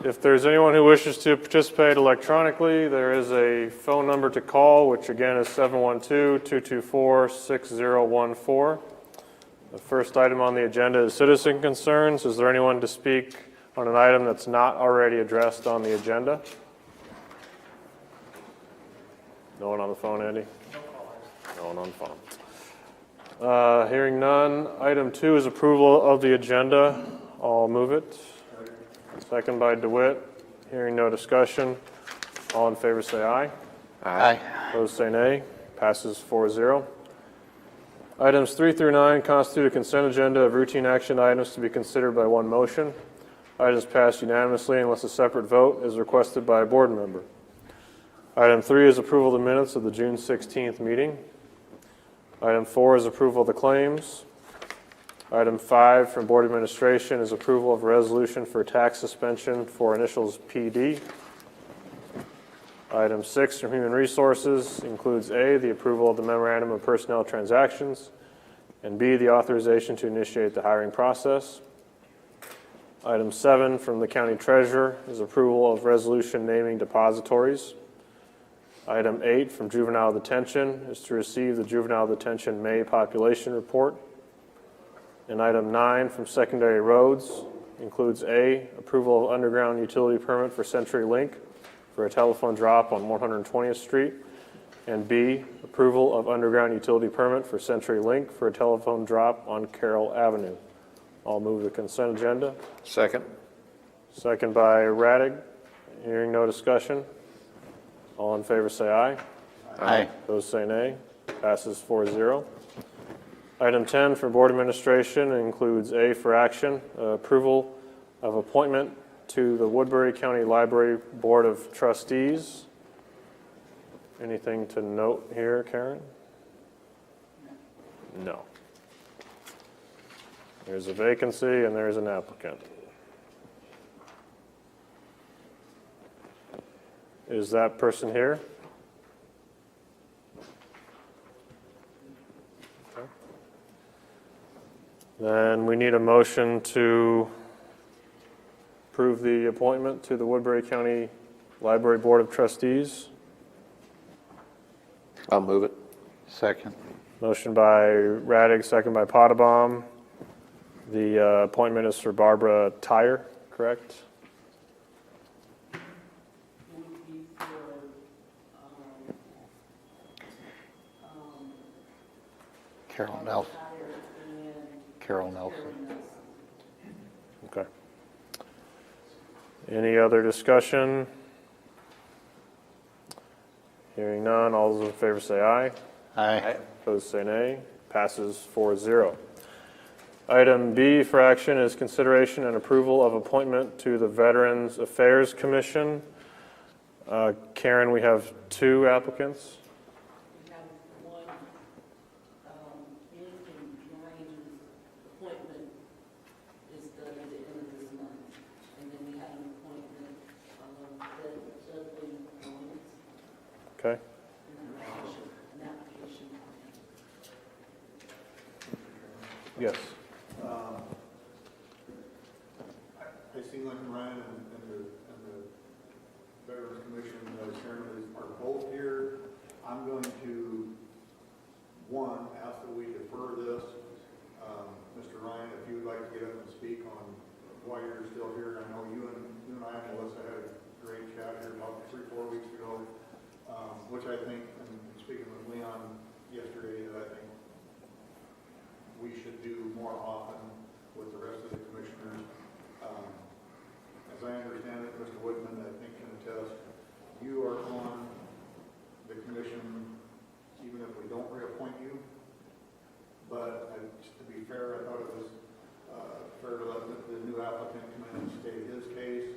If there's anyone who wishes to participate electronically, there is a phone number to call, which again is 712-224-6014. The first item on the agenda is citizen concerns. Is there anyone to speak on an item that's not already addressed on the agenda? No one on the phone, Andy? No one on the phone. Hearing none. Item 2 is approval of the agenda. I'll move it. Second by DeWitt. Hearing no discussion. All in favor say aye. Aye. Opposed say nay. Passes 4-0. Items 3 through 9 constitute a consent agenda of routine action items to be considered by one motion. Items passed unanimously unless a separate vote is requested by a board member. Item 3 is approval of the minutes of the June 16th meeting. Item 4 is approval of the claims. Item 5 from Board Administration is approval of a resolution for tax suspension for initials PD. Item 6 from Human Resources includes A, the approval of the memorandum of personnel transactions, and B, the authorization to initiate the hiring process. Item 7 from the County Treasurer is approval of resolution naming depositories. Item 8 from Juvenile Detention is to receive the Juvenile Detention May Population Report. And item 9 from Secondary Roads includes A, approval of underground utility permit for CenturyLink for a telephone drop on 120th Street, and B, approval of underground utility permit for CenturyLink for a telephone drop on Carroll Avenue. I'll move the consent agenda. Second. Second by Radig. Hearing no discussion. All in favor say aye. Aye. Those say nay. Passes 4-0. Item 10 for Board Administration includes A for action, approval of appointment to the Woodbury County Library Board of Trustees. Anything to note here, Karen? No. There's a vacancy and there's an applicant. Is that person here? Okay. Then we need a motion to approve the appointment to the Woodbury County Library Board of Trustees. I'll move it. Second. Motion by Radig, second by Potabom. The appointment is for Barbara Tyre, correct? Carol Nelson. Carol Nelson. Okay. Any other discussion? Hearing none, all those in favor say aye. Aye. Opposed say nay. Passes 4-0. Item B for action is consideration and approval of appointment to the Veterans Affairs Commission. Karen, we have 2 applicants. We have one, Lincoln Range's appointment is done at the end of this month. And then we have an appointment that Dudley Owens. Okay. An application. Yes. I see Lincoln Ryan and the Veterans Commission chairman are both here. I'm going to, one, ask that we defer this. Mr. Ryan, if you would like to get up and speak on why you're still here. I know you and I, Melissa, had a great chat here about 3-4 weeks ago, which I think, and speaking with Leon yesterday, that I think we should do more often with the rest of the commissioners. As I understand it, Mr. Woodman, I think can attest, you are on the commission even if we don't reappoint you. But just to be fair, I thought it was fair to let the new applicant come in and state his case.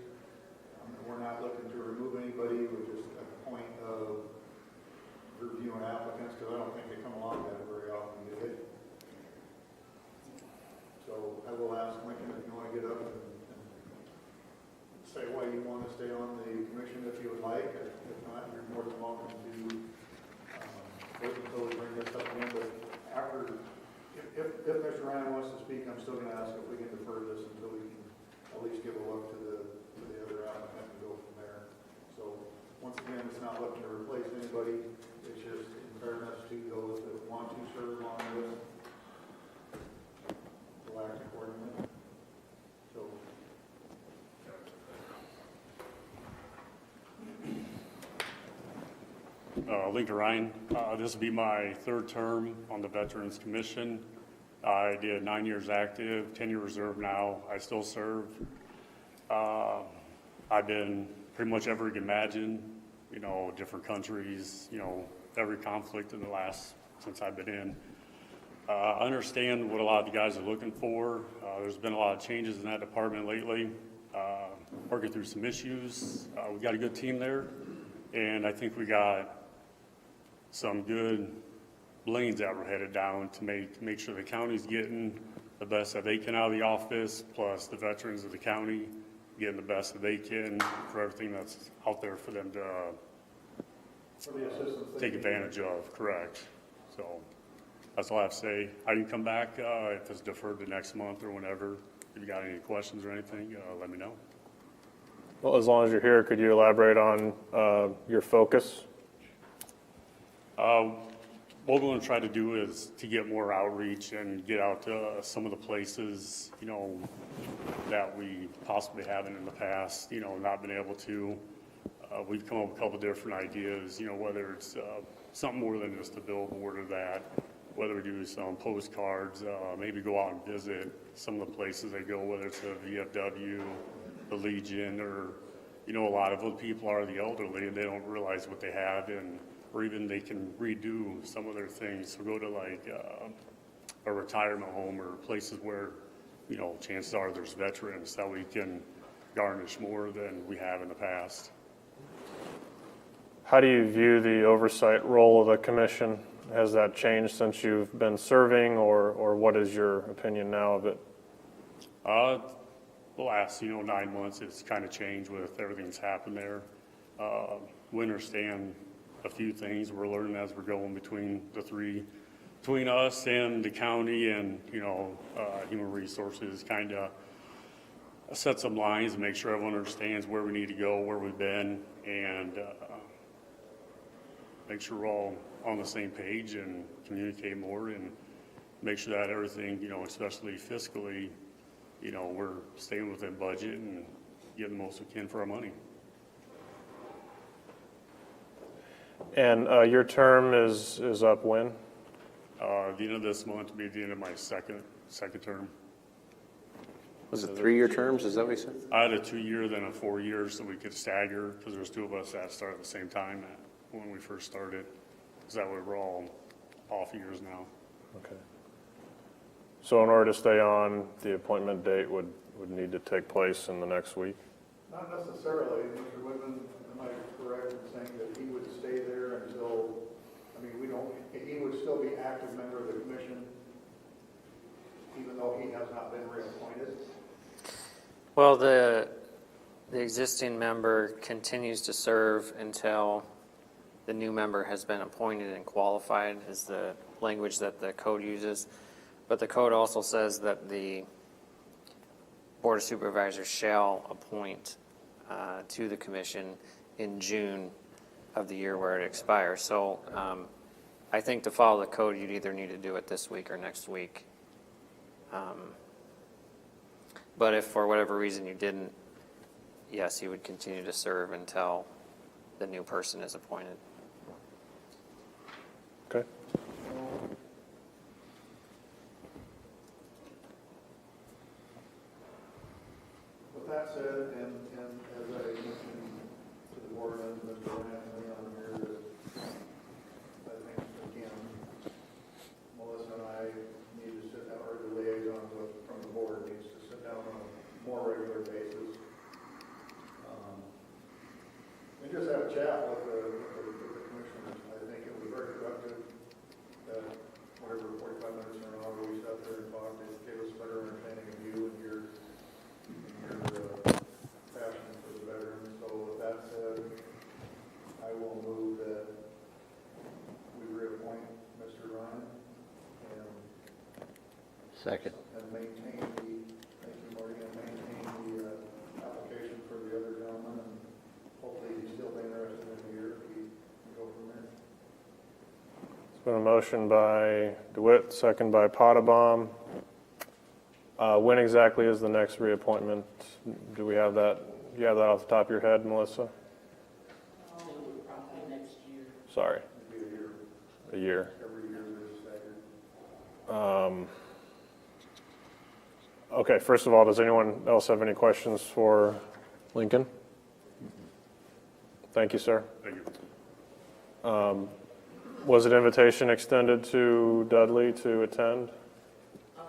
We're not looking to remove anybody. We're just at the point of reviewing applicants because I don't think they come along that very often, do they? So I will ask Lincoln if you want to get up and say why you want to stay on the commission if you would like. If not, you're more than welcome to wait until we bring this up again. But after, if Mr. Ryan wants to speak, I'm still going to ask if we can defer this until we can at least give a look to the other applicants. Lincoln Ryan. This will be my third term on the Veterans Commission. I did 9 years active, 10-year reserve now. I still serve. I've been pretty much everywhere you can imagine, you know, different countries, you know, every conflict in the last, since I've been in. I understand what a lot of the guys are looking for. There's been a lot of changes in that department lately. Working through some issues. We've got a good team there, and I think we got some good lanes that we're headed down to make sure the county's getting the best that they can out of the office, plus the veterans of the county getting the best that they can for everything that's out there for them to For the assistance. take advantage of, correct. So that's all I have to say. I can come back if it's deferred to next month or whenever. If you got any questions or anything, let me know. Well, as long as you're here, could you elaborate on your focus? What we're going to try to do is to get more outreach and get out to some of the places, you know, that we possibly haven't in the past, you know, not been able to. We've come up with a couple different ideas, you know, whether it's something more than just a billboard or that, whether we do some postcards, maybe go out and visit some of the places they go, whether it's the VFW, the Legion, or, you know, a lot of the people are the elderly and they don't realize what they have, and or even they can redo some of their things. So go to like a retirement home or places where, you know, chances are there's veterans that we can garnish more than we have in the past. How do you view the oversight role of the commission? Has that changed since you've been serving, or what is your opinion now of it? The last, you know, 9 months, it's kind of changed with everything that's happened there. We understand a few things we're learning as we're going between us and the county and, you know, human resources, kind of set some lines and make sure everyone understands where we need to go, where we've been, and make sure we're all on the same page and communicate more and make sure that everything, you know, especially fiscally, you know, we're staying within budget and getting the most we can for our money. And your term is up when? The end of this month will be the end of my second term. Was it 3-year terms? Is that what you said? I had a 2-year, then a 4-year, so we could stagger, because there's 2 of us that started at the same time when we first started. Because that way we're all off years now. Okay. So in order to stay on, the appointment date would need to take place in the next week? Not necessarily. Mr. Whitman, am I correct in saying that he would stay there until, I mean, he would still be active member of the commission, even though he has not been reappointed? Well, the existing member continues to serve until the new member has been appointed and qualified, is the language that the code uses. But the code also says that the Board of Supervisors shall appoint to the commission in June of the year where it expires. So I think to follow the code, you'd either need to do it this week or next week. But if for whatever reason you didn't, yes, you would continue to serve until the new person is appointed. Okay. With that said, and as I mentioned to the board and Mr. Ryan on here, that I think, again, Melissa and I need to sit down, or the liaison from the board needs to sit down on a more regular basis. And just have a chat with the commissioners. I think it would be very productive that whatever 45 minutes or an hour we sat there and talked, it gave us a better understanding of you and your passion for the veterans. So with that said, I will move that we reappoint Mr. Ryan and Second. maintain the, thank you, Marty, and maintain the application for the other gentleman, and hopefully he's still interested in the year. We can go from there. It's been a motion by DeWitt, second by Potabom. When exactly is the next reappointment? Do we have that? Do you have that off the top of your head, Melissa? Probably next year. Sorry. It'd be a year. A year. Every year there's a staggered. Okay, first of all, does anyone else have any questions for Lincoln? Thank you, sir. Thank you. Was an invitation extended to Dudley to attend? I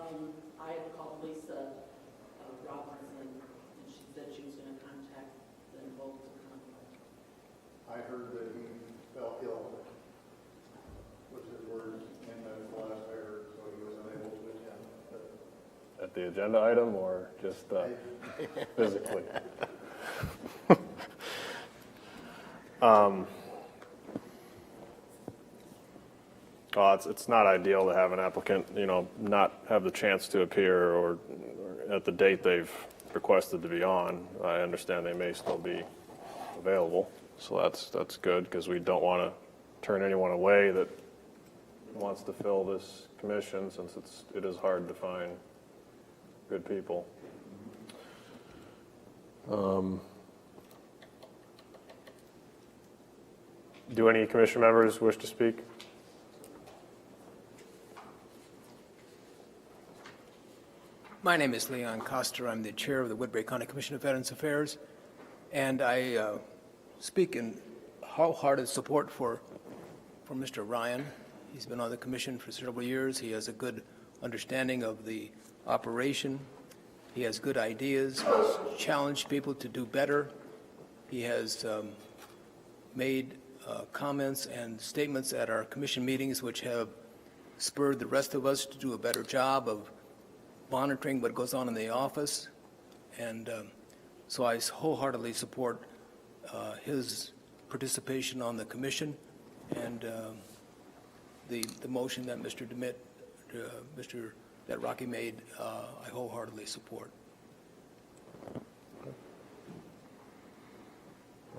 had called Lisa Robertson, and she said she was going to contact them both to come. I heard that he felt ill, was his words, and that's the last I heard, so he was unable to attend. But At the agenda item or just physically? Well, it's not ideal to have an applicant, not have the chance to appear or at the date they've requested to be on. I understand they may still be available, so that's good because we don't want to turn anyone away that wants to fill this commission since it is hard to find good people. Do any commission members wish to speak? My name is Leon Coster. I'm the chair of the Woodbury County Commission of Veterans Affairs, and I speak in wholehearted support for Mr. Ryan. He's been on the commission for several years. He has a good understanding of the operation. He has good ideas. He's challenged people to do better. He has made comments and statements at our commission meetings which have spurred the rest of us to do a better job of monitoring what goes on in the office, and so I wholeheartedly support his participation on the commission and the motion that that Rocky made. I wholeheartedly support.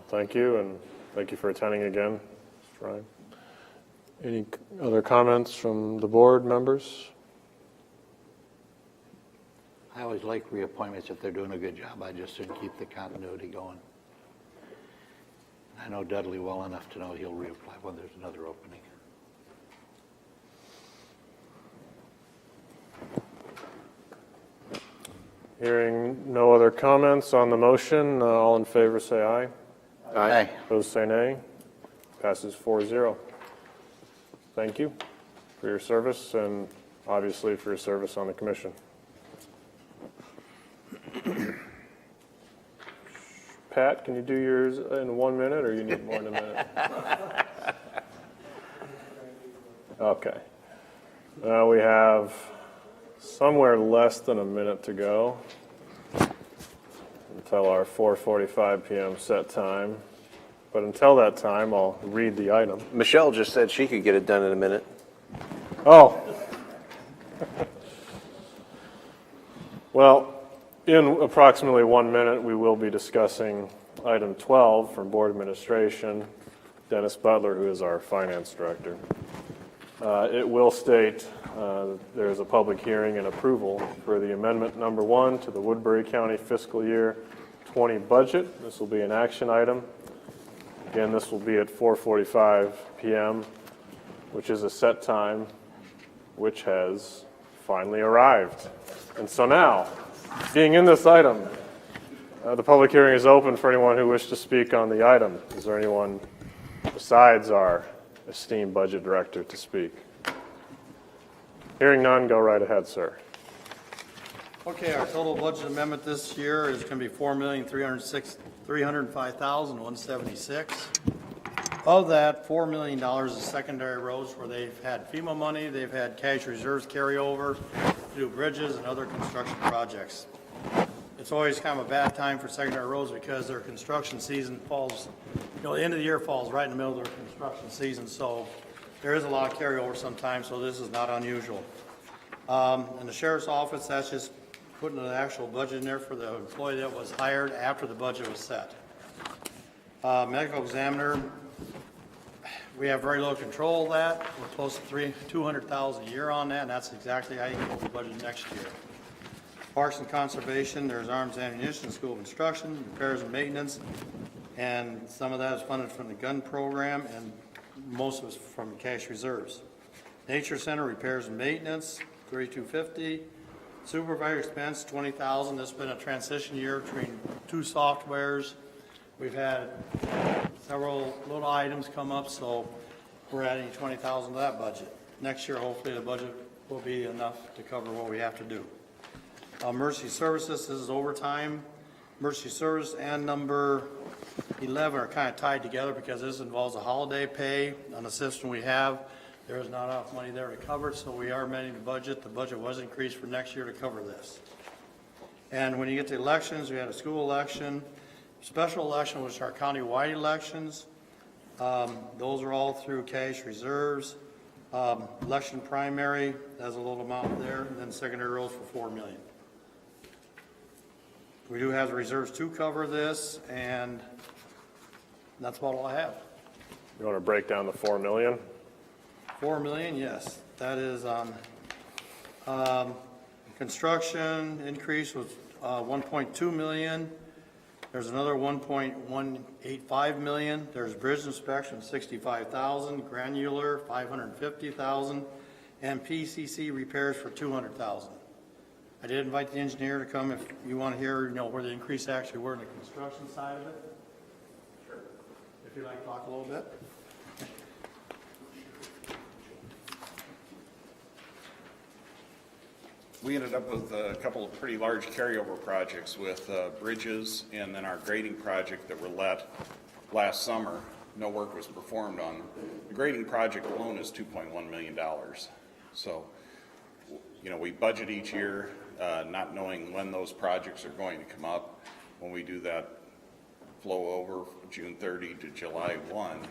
Thank you, and thank you for attending again, Mr. Ryan. Any other comments from the board members? I always like reappointments if they're doing a good job. I just should keep the continuity going. I know Dudley well enough to know he'll reapply when there's another opening. Hearing no other comments on the motion, all in favor say aye. Aye. Opposed say nay. Passes 4-0. Thank you for your service and obviously for your service on the commission. Pat, can you do yours in 1 minute or you need more than a minute? Okay. Now we have somewhere less than a minute to go until our 4:45 p.m. set time. But until that time, I'll read the item. Michelle just said she could get it done in a minute. Oh. Well, in approximately 1 minute, we will be discussing item 12 from Board Administration, Dennis Butler, who is our Finance Director. It will state there is a public hearing and approval for the amendment number 1 to the Woodbury County fiscal year 20 budget. This will be an action item. Again, this will be at 4:45 p.m., which is a set time, which has finally arrived. And so now, being in this item, the public hearing is open for anyone who wishes to speak on the item. Is there anyone besides our esteemed budget director to speak? Hearing none, go right ahead, sir. Okay, our total budget amendment this year is going to be $4,305,176. Of that, $4 million is secondary roads where they've had FEMA money, they've had cash reserves carryover to do bridges and other construction projects. It's always kind of a bad time for secondary roads because their construction season falls, the end of the year falls right in the middle of their construction season, so there is a lot of carryover sometimes, so this is not unusual. In the sheriff's office, that's just putting an actual budget in there for the employee that was hired after the budget was set. Medical examiner, we have very little control of that. We're close to $200,000 a year on that, and that's exactly how you can the budget next year. Parks and conservation, there's arms and ammunition, school of instruction, repairs and maintenance, and some of that is funded from the gun program, and most of it's from cash reserves. Nature Center repairs and maintenance, $3,250. Supervisor expense, $20,000. This has been a transition year between two softwares. We've had several little items come up, so we're adding $20,000 to that budget. Next year, hopefully, the budget will be enough to cover what we have to do. Emergency services, this is overtime. Emergency service and number 11 are kind of tied together because this involves a holiday pay on the system we have. There is not enough money there to cover it, so we are amending the budget. The budget was increased for next year to cover this. And when you get to elections, we had a school election, special election, which are county-wide elections. Those are all through cash reserves. Election primary, has a little amount there, and then secondary roles for $4 million. We do have the reserves to cover this, and that's about all I have. You want to break down the 4 million? 4 million, yes. That is on construction increase was 1.2 million. There's another 1.185 million. There's bridge inspection, 65,000. Granular, 550,000. And PCC repairs for 200,000. I did invite the engineer to come if you want to hear, where the increase actually were in the construction side of it. Sure. If you'd like to talk a little bit. We ended up with a couple of pretty large carryover projects with bridges and then our grading project that were let last summer. No work was performed on. The grading project alone is $2.1 million. So, we budget each year, not knowing when those projects are going to come up. When we do that flow over June 30 to July 1,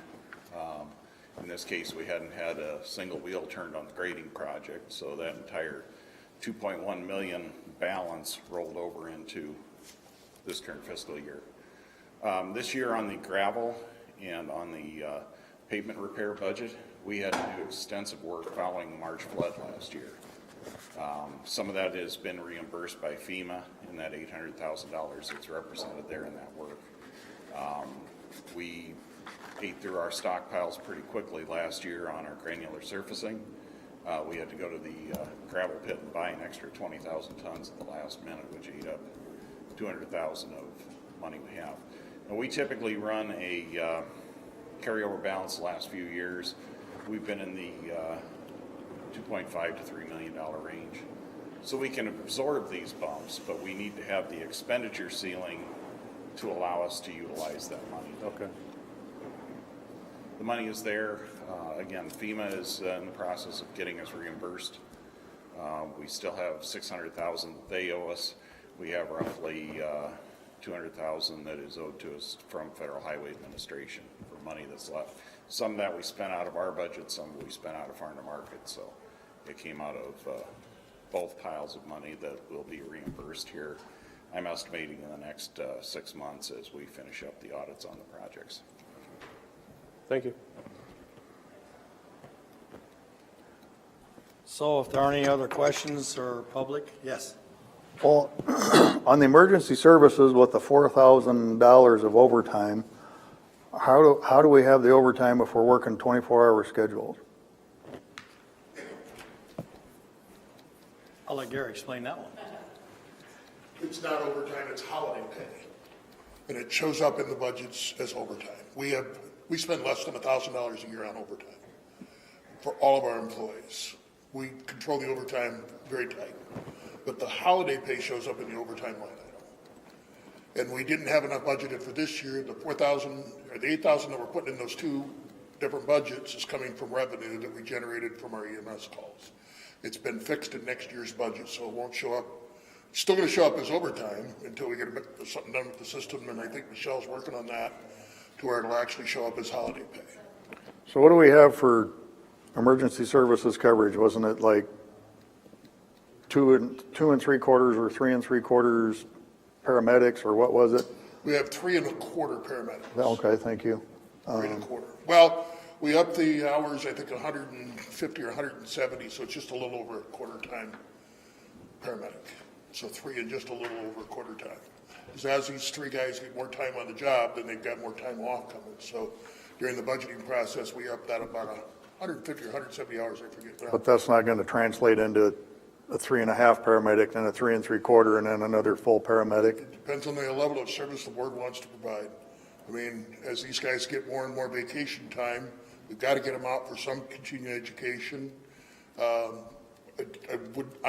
in this case, we hadn't had a single wheel turned on the grading project, so that entire $2.1 million balance rolled over into this current fiscal year. This year on the gravel and on the pavement repair budget, we had to do extensive work following the March flood last year. Some of that has been reimbursed by FEMA in that $800,000 that's represented there in that work. We ate through our stockpiles pretty quickly last year on our granular surfacing. We had to go to the gravel pit and buy an extra 20,000 tons at the last minute, which ate up 200,000 of money we have. And we typically run a carryover balance the last few years. We've been in the $2.5 to $3 million range. So we can absorb these bumps, but we need to have the expenditure ceiling to allow us to utilize that money. Okay. The money is there. Again, FEMA is in the process of getting us reimbursed. We still have $600,000 they owe us. We have roughly $200,000 that is owed to us from Federal Highway Administration for money that's left. Some of that we spent out of our budget, some we spent out of farm to market. So it came out of both piles of money that will be reimbursed here. I'm estimating in the next 6 months as we finish up the audits on the projects. Thank you. So if there are any other questions or public, yes. Well, on the emergency services with the $4,000 of overtime, how do we have the overtime if we're working 24-hour schedules? I'll let Gary explain that one. It's not overtime, it's holiday pay. And it shows up in the budgets as overtime. We spend less than $1,000 a year on overtime for all of our employees. We control the overtime very tight. But the holiday pay shows up in the overtime line item. And we didn't have enough budgeted for this year. The $4,000 or the $8,000 that we're putting in those two different budgets is coming from revenue that we generated from our EMS calls. It's been fixed in next year's budget, so it won't show up. It's still going to show up as overtime until we get something done with the system, and I think Michelle's working on that to where it'll actually show up as holiday pay. So what do we have for emergency services coverage? Wasn't it like 2 3/4 or 3 3/4 paramedics, or what was it? We have 3 1/4 paramedics. Okay, thank you. 3 1/4. Well, we upped the hours, I think 150 or 170, so it's just a little over a quarter time paramedic. So 3 and just a little over a quarter time. Because as these 3 guys get more time on the job, then they've got more time off coming. So during the budgeting process, we upped that about 150 or 170 hours, I forget now. But that's not going to translate into a 3.5 paramedic, then a 3 3/4, and then another full paramedic. Depends on the level of service the board wants to provide. I mean, as these guys get more and more vacation time, we've got to get them out for some continuing education. I'm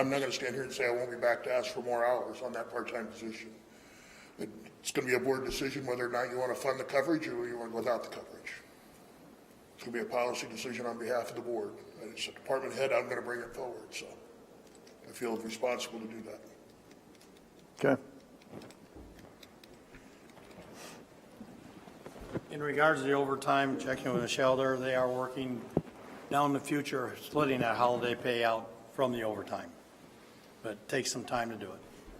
not going to stand here and say I won't be back to ask for more hours on that part-time position. It's going to be a board decision whether or not you want to fund the coverage or you want without the coverage. It's going to be a policy decision on behalf of the board. As a department head, I'm going to bring it forward, so I feel responsible to do that. Okay. In regards to the overtime, checking with Michelle there, they are working down the future, splitting that holiday pay out from the overtime. But it takes some time to do it.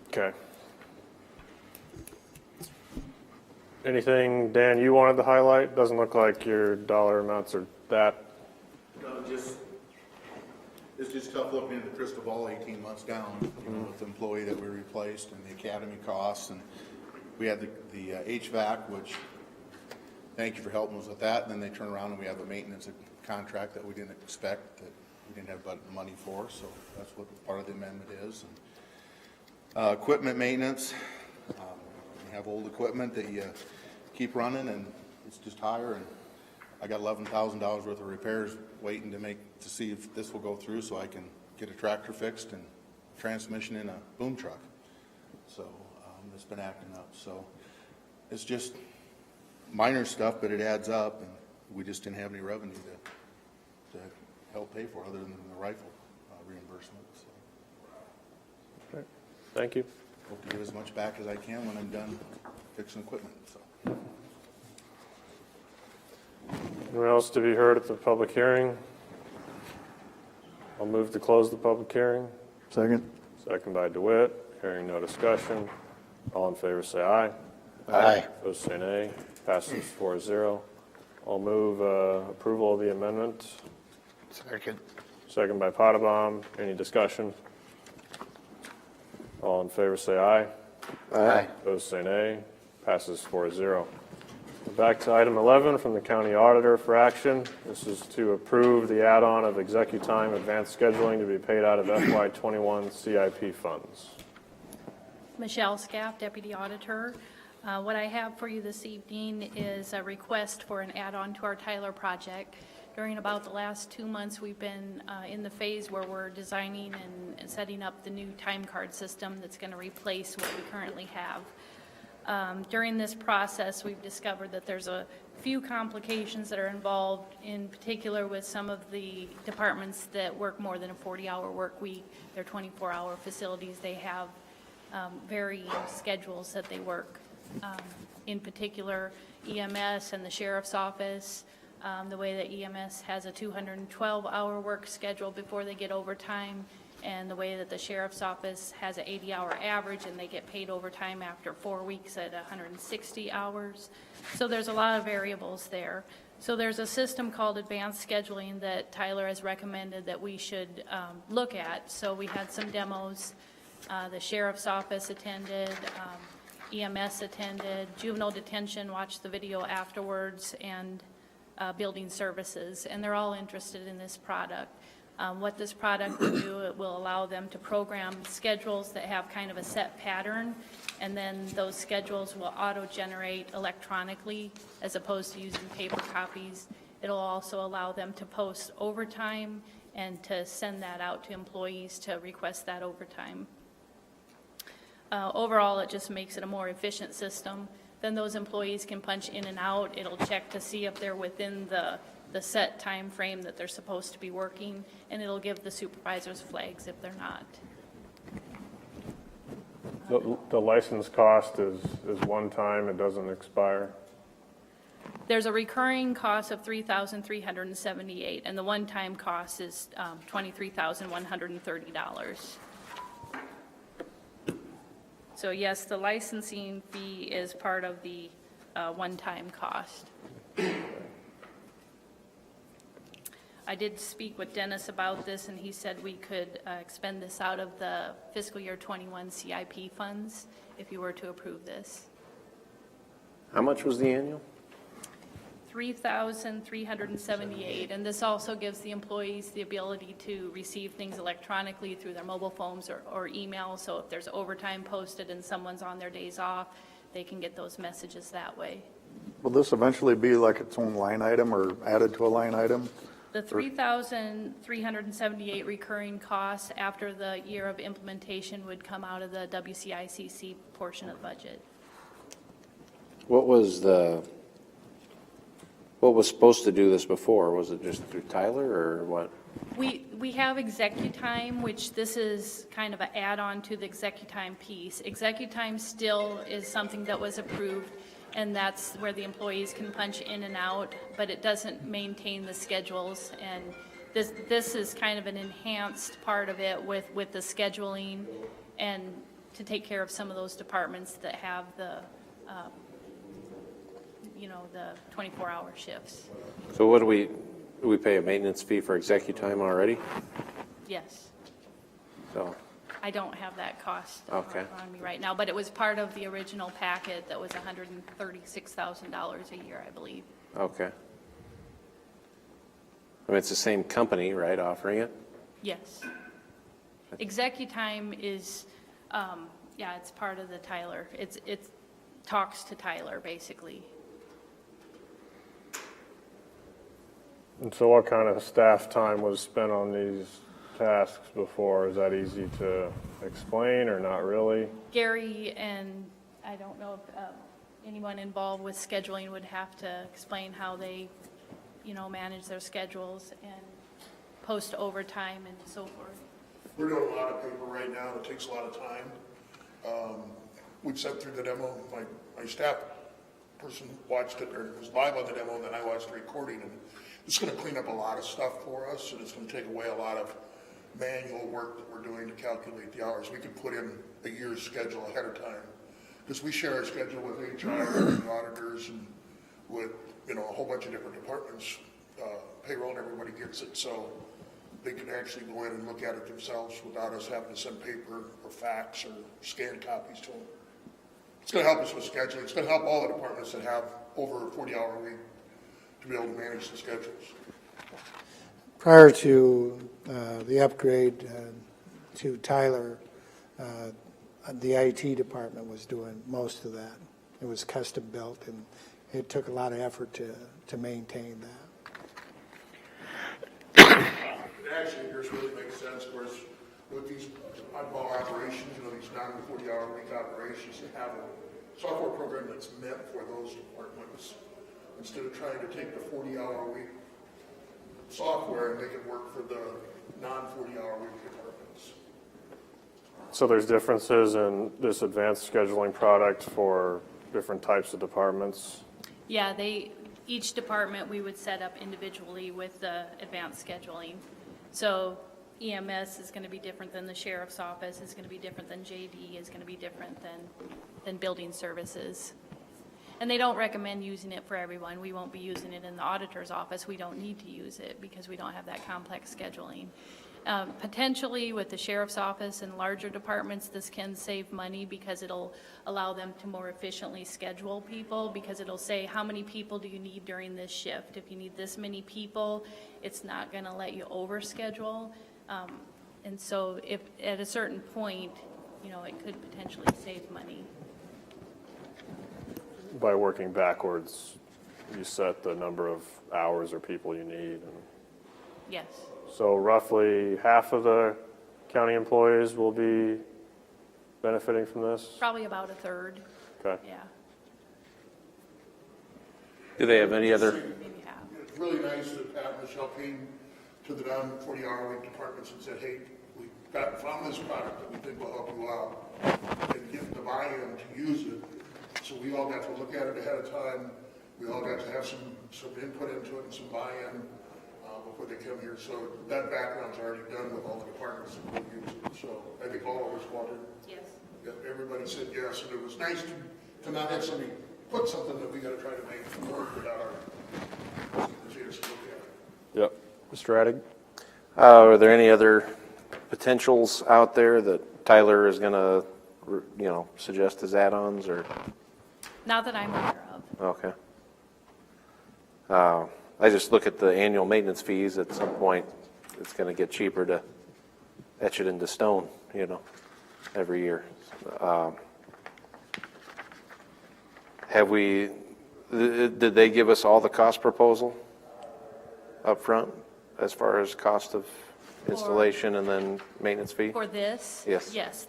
Okay. Anything, Dan, you wanted to highlight? Doesn't look like your dollar amounts are that. No, it's just tough looking at the crystal ball 18 months down, you know, with the employee that we replaced and the academy costs. And we had the HVAC, which, thank you for helping us with that. And then they turn around and we have a maintenance contract that we didn't expect, that we didn't have money for. So that's what part of the amendment is. And, equipment maintenance, you have old equipment that you keep running and it's just higher. And I got $11,000 worth of repairs waiting to see if this will go through so I can get a tractor fixed and transmission in a boom truck. So it's been acting up. So it's just minor stuff, but it adds up, and we just didn't have any revenue to help pay for other than the rifle reimbursement. So Okay. Thank you. hope to get as much back as I can when I'm done fixing equipment. So. Anyone else to be heard at the public hearing? I'll move to close the public hearing. Second? Second by DeWitt. Hearing no discussion. All in favor say aye. Aye. Opposed say nay. Passes 4-0. I'll move approval of the amendment. Second. Second by Potabom. Any discussion? All in favor say aye. Aye. Opposed say nay. Passes 4-0. Back to item 11 from the county auditor for action. This is to approve the add-on of execu-time advanced scheduling to be paid out of FY21 CIP funds. Michelle Scaff, Deputy Auditor. What I have for you this evening is a request for an add-on to our Tyler project. During about the last 2 months, we've been in the phase where we're designing and setting up the new time card system that's going to replace what we currently have. During this process, we've discovered that there's a few complications that are involved, in particular with some of the departments that work more than a 40-hour work week. They're 24-hour facilities. They have varying schedules that they work. In particular, EMS and the Sheriff's Office, the way that EMS has a 212-hour work schedule before they get overtime, and the way that the Sheriff's Office has an 80-hour average and they get paid overtime after 4 weeks at 160 hours. So there's a lot of variables there. So there's a system called advanced scheduling that Tyler has recommended that we should look at. So we had some demos. The Sheriff's Office attended, EMS attended, juvenile detention watched the video afterwards, and building services, and they're all interested in this product. What this product will do, it will allow them to program schedules that have kind of a set pattern, and then those schedules will auto-generate electronically as opposed to using paper copies. It'll also allow them to post overtime and to send that out to employees to request that overtime. Overall, it just makes it a more efficient system. Then those employees can punch in and out. It'll check to see if they're within the set time frame that they're supposed to be working, and it'll give the supervisors flags if they're not. The license cost is one time, it doesn't expire. There's a recurring cost of $3,378, and the one-time cost is $23,130. So yes, the licensing fee is part of the one-time cost. I did speak with Dennis about this, and he said we could expend this out of the fiscal year 21 CIP funds if you were to approve this. How much was the annual? $3,378, and this also gives the employees the ability to receive things electronically through their mobile phones or email, so if there's overtime posted and someone's on their days off, they can get those messages that way. Will this eventually be like its own line item or added to a line item? The $3,378 recurring costs after the year of implementation would come out of the WCICC portion of the budget. What was supposed to do this before? Was it just through Tyler or what? We have ExecuTime, which this is kind of an add-on to the ExecuTime piece. ExecuTime still is something that was approved, and that's where the employees can punch in and out, but it doesn't maintain the schedules. And this is kind of an enhanced part of it with the scheduling and to take care of some of those departments that have the, the 24-hour shifts. So what do we pay a maintenance fee for ExecuTime already? Yes. So, I don't have that cost Okay. on me right now, but it was part of the original packet that was $136,000 a year, I believe. okay. I mean, it's the same company, right, offering it? Yes. ExecuTime is, it's part of the Tyler. It talks to Tyler, basically. And so what kind of staff time was spent on these tasks before? Is that easy to explain or not really? Gary and I don't know if anyone involved with scheduling would have to explain how they, manage their schedules and post overtime and so forth. We're doing a lot of paper right now, it takes a lot of time. We've sent through the demo, my staff person watched it, or was live on the demo, and then I watched the recording, and it's gonna clean up a lot of stuff for us, and it's gonna take away a lot of manual work that we're doing to calculate the hours. We could put in a year's schedule ahead of time, because we share our schedule with HR and auditors and with, a whole bunch of different departments, payroll, and everybody gets it, so they can actually go in and look at it themselves without us having to send paper or fax or scan copies to them. It's going to help us with scheduling. It's going to help all the departments that have over a 40-hour week to be able to manage the schedules. Prior to the upgrade to Tyler, the IT department was doing most of that. It was custom built, and it took a lot of effort to maintain that. It actually just really makes sense, of course, with these oddball operations, these non-40-hour week operations, to have a software program that's meant for those departments, instead of trying to take the 40-hour week software and make it work for the non-40-hour week departments. So there's differences in this advanced scheduling product for different types of departments? Yeah, each department we would set up individually with the advanced scheduling. So EMS is going to be different than the sheriff's office, is going to be different than JD, is going to be different than building services. And they don't recommend using it for everyone. We won't be using it in the auditor's office. We don't need to use it because we don't have that complex scheduling. Potentially with the sheriff's office and larger departments, this can save money because it'll allow them to more efficiently schedule people, because it'll say how many people do you need during this shift. If you need this many people, it's not going to let you overschedule. And so if at a certain point, it could potentially save money. By working backwards, you set the number of hours or people you need. Yes. So roughly half of the county employees will be benefiting from this? Probably about a third. Okay. Yeah. Do they have any other? Maybe half. It's really nice that Pat and Michelle came to the non-40-hour week departments and said, hey, we found this product that we think will help you out, and give the buy-in to use it. So we all got to look at it ahead of time. We all got to have some input into it and some buy-in before they come here. So that background's already done with all the departments that will use it. So I think all of us wanted. Yes. Yeah, everybody said yes, and it was nice to not have somebody put something that we got to try to make work without our chance to look at it. Yep. Mr. Addig? Are there any other potentials out there that Tyler is going to, suggest as add-ons or? Not that I'm aware of. Okay. I just look at the annual maintenance fees. At some point, it's going to get cheaper to etch it into stone, every year. Did they give us all the cost proposal up front as far as cost of installation and then maintenance fee? For this? Yes. Yes,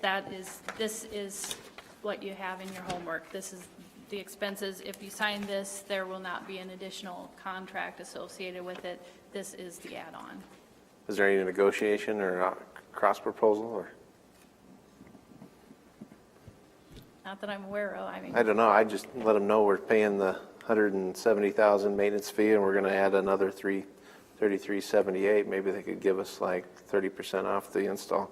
this is what you have in your homework. This is the expenses. If you sign this, there will not be an additional contract associated with it. This is the add-on. Is there any negotiation or cross proposal or? Not that I'm aware of, I mean. I don't know. I just let them know we're paying the $170,000 maintenance fee and we're going to add another $33.78. Maybe they could give us like 30% off the install.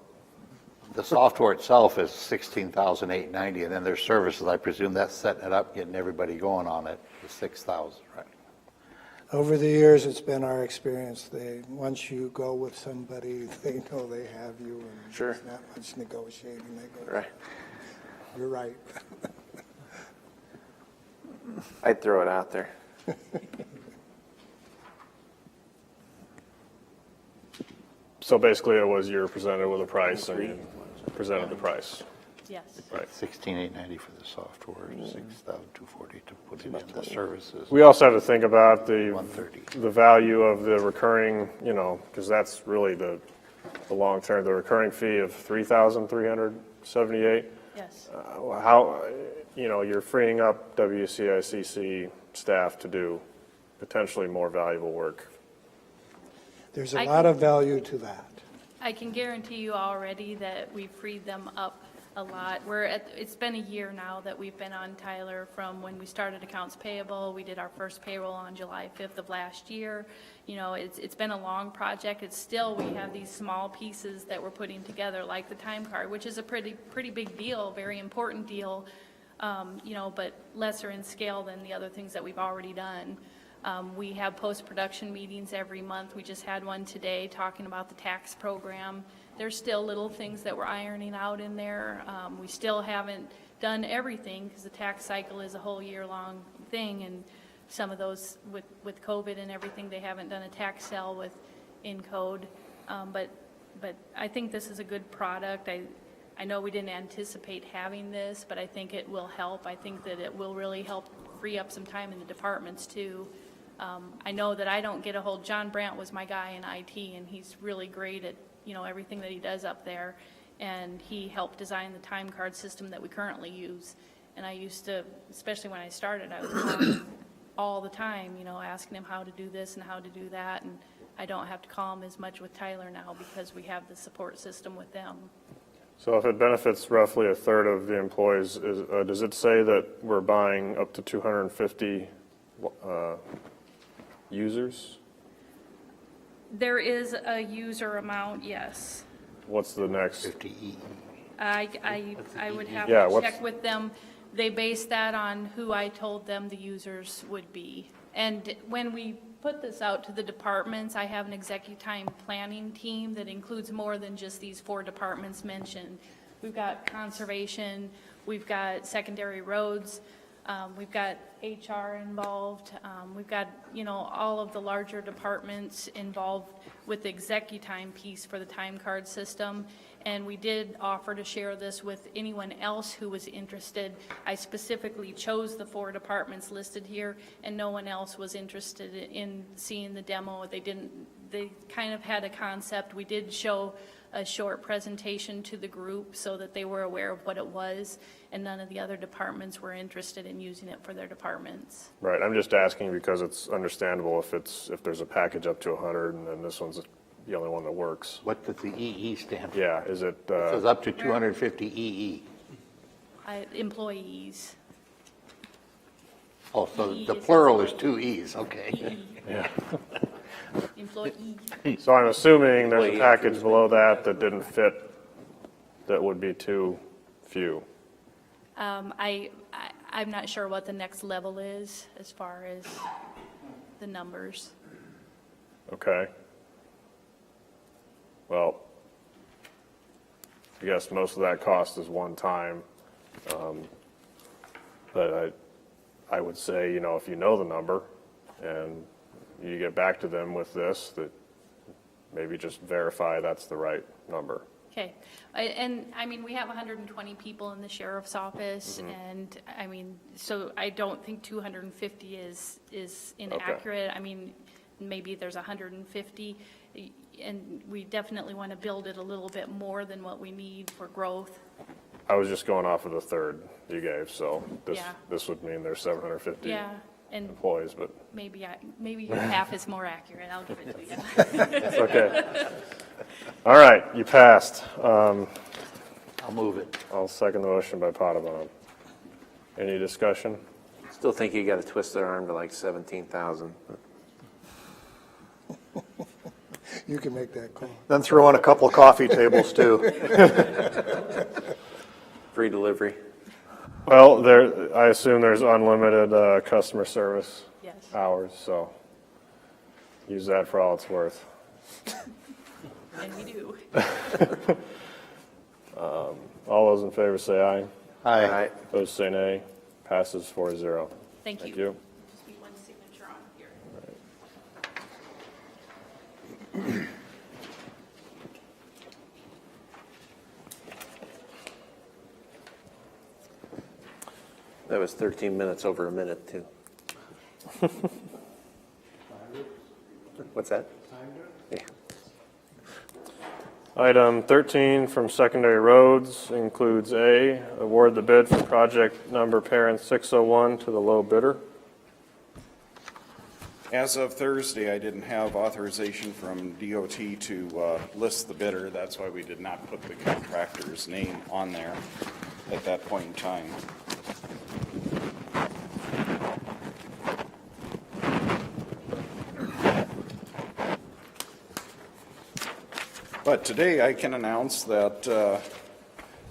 The software itself is $16,890, and then there's services, I presume that's setting it up, getting everybody going on it, the $6,000, right? Over the years, it's been our experience, once you go with somebody, they know they have you, and Sure. there's not much negotiating. They go, Right. You're right. I'd throw it out there. So basically, it was you're presented with a price and you presented the price. Yes. Right. $16,890 for the software, $6,240 to put in the services. We also have to think about the $130. value of the recurring, because that's really the long term, the recurring fee of $3,378. Yes. How, you're freeing up WCICC staff to do potentially more valuable work. There's a lot of value to that. I can guarantee you already that we've freed them up a lot. It's been a year now that we've been on Tyler from when we started accounts payable. We did our first payroll on July 5th of last year. It's been a long project. We have these small pieces that we're putting together, like the time card, which is a pretty big deal, very important deal, but lesser in scale than the other things that we've already done. We have post-production meetings every month. We just had one today talking about the tax program. There's still little things that we're ironing out in there. We still haven't done everything because the tax cycle is a whole year-long thing, and some of those with COVID and everything, they haven't done a tax sale in code. But I think this is a good product. I know we didn't anticipate having this, but I think it will help. I think that it will really help free up some time in the departments too. I know that I don't get a hold. John Brandt was my guy in IT, and he's really great at everything that he does up there. And he helped design the time card system that we currently use. And I used to, especially when I started, I was calling all the time, asking him how to do this and how to do that. And I don't have to call him as much with Tyler now because we have the support system with them. So if it benefits roughly a third of the employees, does it say that we're buying up to 250 users? There is a user amount, yes. What's the next? 50 E. I would have Yeah, to check with them. They base that on who I told them the users would be. And when we put this out to the departments, I have an executive time planning team that includes more than just these 4 departments mentioned. We've got conservation, we've got secondary roads, we've got HR involved, we've got, all of the larger departments involved with the executive time piece for the time card system. And we did offer to share this with anyone else who was interested. I specifically chose the 4 departments listed here, and no one else was interested in seeing the demo. They kind of had a concept. We did show a short presentation to the group so that they were aware of what it was, and none of the other departments were interested in using it for their departments. Right, I'm just asking because it's understandable if there's a package up to 100 and then this one's the only one that works. What does the EE stand for? Yeah, is it? It says up to 250 EE. Employees. Oh, so EE the is plural is 2 E's, okay. Yeah. Employee. So I'm assuming there's a package below that didn't fit, that would be too few. I'm not sure what the next level is as far as the numbers. Okay. Well, I guess most of that cost is one time. But I would say, if you know the number and you get back to them with this, that maybe just verify that's the right number. Okay, and I mean, we have 120 people in the sheriff's office, and I mean, so I don't think 250 is inaccurate. I mean, maybe there's 150, and we definitely want to build it a little bit more than what we need for growth. I was just going off of the third you gave, so Yeah. this would mean there's 750 Yeah, and employees, but maybe your half is more accurate. I'll give it to you. it's okay. All right, you passed. I'll move it. I'll second the motion by Potabom. Any discussion? Still think you got to twist their arm to like 17,000. You can make that call. Then throw in a couple of coffee tables too. Free delivery. Well, I assume there's unlimited customer service Yes. hours, so use that for all it's worth. And we do. All those in favor say aye. Aye. All right. Opposed say nay. Passes 4-0. Thank you. Thank you. Just be one signature on here. That was 13 minutes over a minute, too. What's that? Yeah. Item 13 from Secondary Roads includes A, award the bid for project number parent 601 to the low bidder. As of Thursday, I didn't have authorization from DOT to list the bidder. That's why we did not put the contractor's name on there at that point in time. But today I can announce that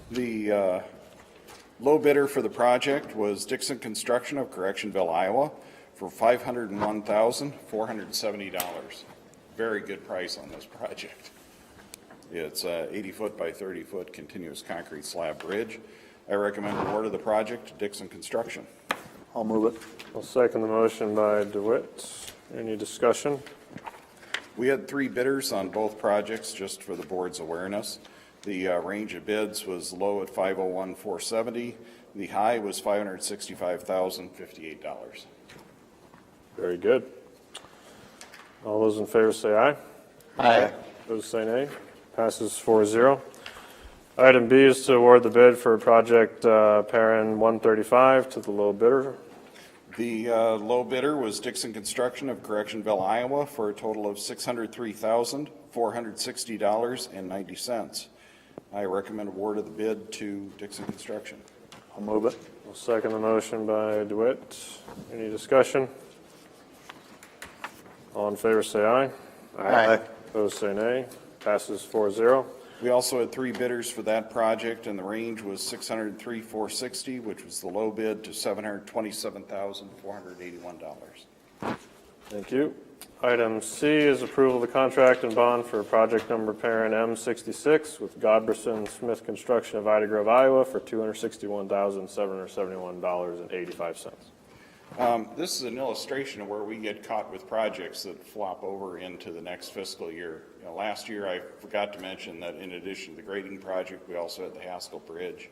the low bidder for the project was Dixon Construction of Correctionville, Iowa, for $501,470. Very good price on this project. It's a 80-foot by 30-foot continuous concrete slab bridge. I recommend award of the project to Dixon Construction. I'll move it. I'll second the motion by DeWitt. Any discussion? We had 3 bidders on both projects, just for the board's awareness. The range of bids was low at $501,470. The high was $565,058. Very good. All those in favor say aye. Aye. Those say nay. Passes 4-0. Item B is to award the bid for project Perrin 135 to the low bidder. The low bidder was Dixon Construction of Correctionville, Iowa, for a total of $603,460.90. I recommend award of the bid to Dixon Construction. I'll move it. I'll second the motion by DeWitt. Any discussion? All in favor say aye. Aye. Opposed say nay. Passes 4-0. We also had 3 bidders for that project, and the range was $603,460, which was the low bid, to $727,481. Thank you. Item C is approval of the contract and bond for project number parent M66 with Godberson Smith Construction of Ida Grove, Iowa for $261,771.85. This is an illustration of where we get caught with projects that flop over into the next fiscal year. Last year, I forgot to mention that in addition to the grading project, we also had the Haskell Bridge.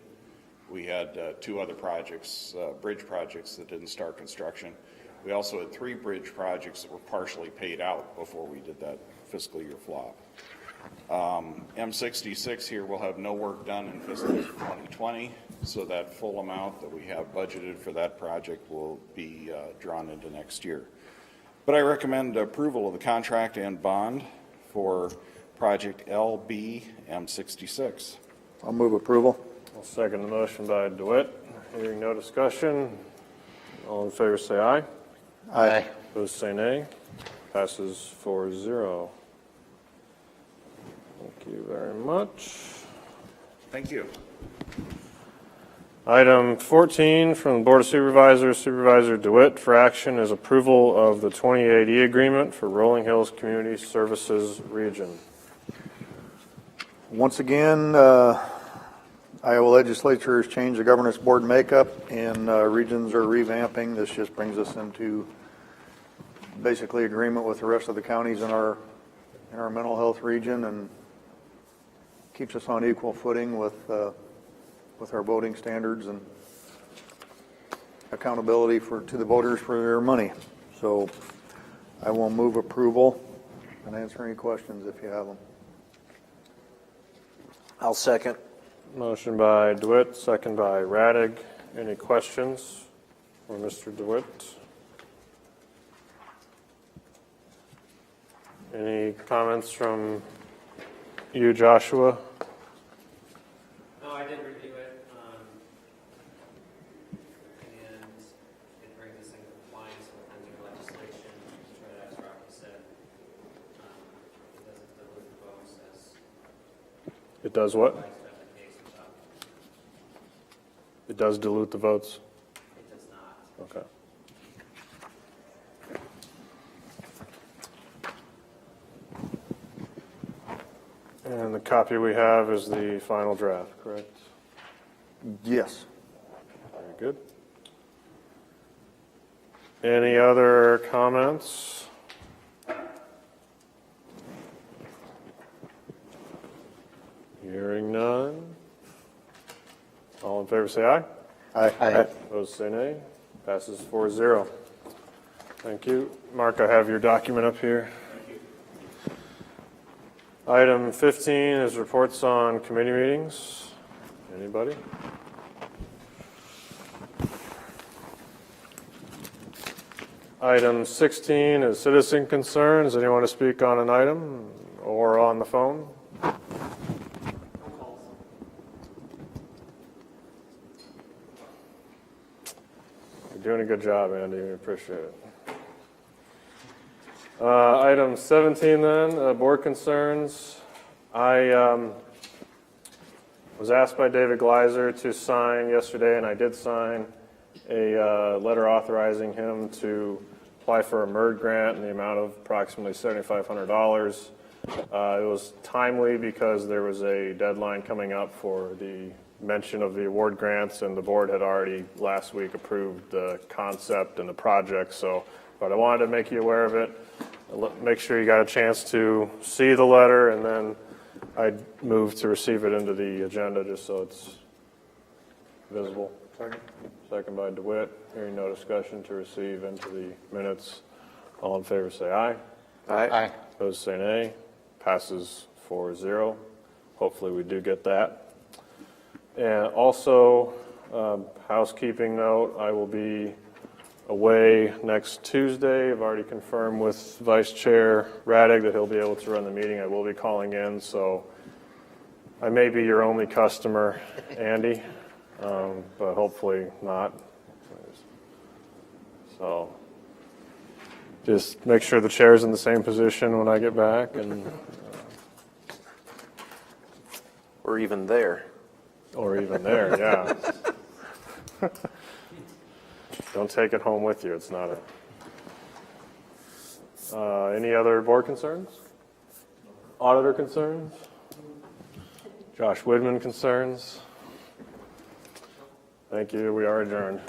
We had 2 other projects, bridge projects that didn't start construction. We also had 3 bridge projects that were partially paid out before we did that fiscal year flop. M66 here will have no work done in fiscal 2020, so that full amount that we have budgeted for that project will be drawn into next year. But I recommend approval of the contract and bond for project LB M66. I'll move approval. I'll second the motion by DeWitt. Hearing no discussion. All in favor say aye. Aye. Opposed say nay. Passes 4-0. Thank you very much. Thank you. Item 14 from the Board of Supervisors, Supervisor DeWitt for action is approval of the 2080 agreement for Rolling Hills Community Services Region. Once again, Iowa legislature has changed the governance board makeup and regions are revamping. This just brings us into basically agreement with the rest of the counties in our mental health region, and keeps us on equal footing with our voting standards and accountability to the voters for their money. So I will move approval and answer any questions if you have them. I'll second. Motion by DeWitt, second by Radig. Any questions for Mr. DeWitt? Any comments from you, Joshua? No, I did review it, and it brings us in compliance with the new legislation, right as Rocky said. It doesn't dilute the votes as It does what? vice versa the case without. It does dilute the votes? It does not. Okay. And the copy we have is the final draft, correct? Yes. Very good. Any other comments? Hearing none. All in favor, say aye. Aye. Opposed, say nay. Passes 4-0. Thank you. Mark, I have your document up here. Item 15 is reports on committee meetings. Anybody? Item 16 is citizen concerns. Anyone want to speak on an item or on the phone? You're doing a good job, Andy. We appreciate it. Item 17 then, board concerns. I was asked by David Gleiser to sign yesterday, and I did sign a letter authorizing him to apply for a MERD grant in the amount of approximately $7,500. It was timely because there was a deadline coming up for the mention of the award grants, and the board had already last week approved the concept and the project. But I wanted to make you aware of it, make sure you got a chance to see the letter, and then I'd move to receive it into the agenda just so it's visible. Second by DeWitt. Hearing no discussion, to receive into the minutes. All in favor say aye. Aye. Opposed say nay. Passes 4-0. Hopefully we do get that. And also, housekeeping note, I will be away next Tuesday. I've already confirmed with Vice Chair Radig that he'll be able to run the meeting. I will be calling in, so I may be your only customer, Andy, but hopefully not. So just make sure the chair's in the same position when I get back, and Or even there. or even there, yeah. Don't take it home with you. It's not a. Any other board concerns? Auditor concerns? Josh Widman concerns? Thank you. We are adjourned.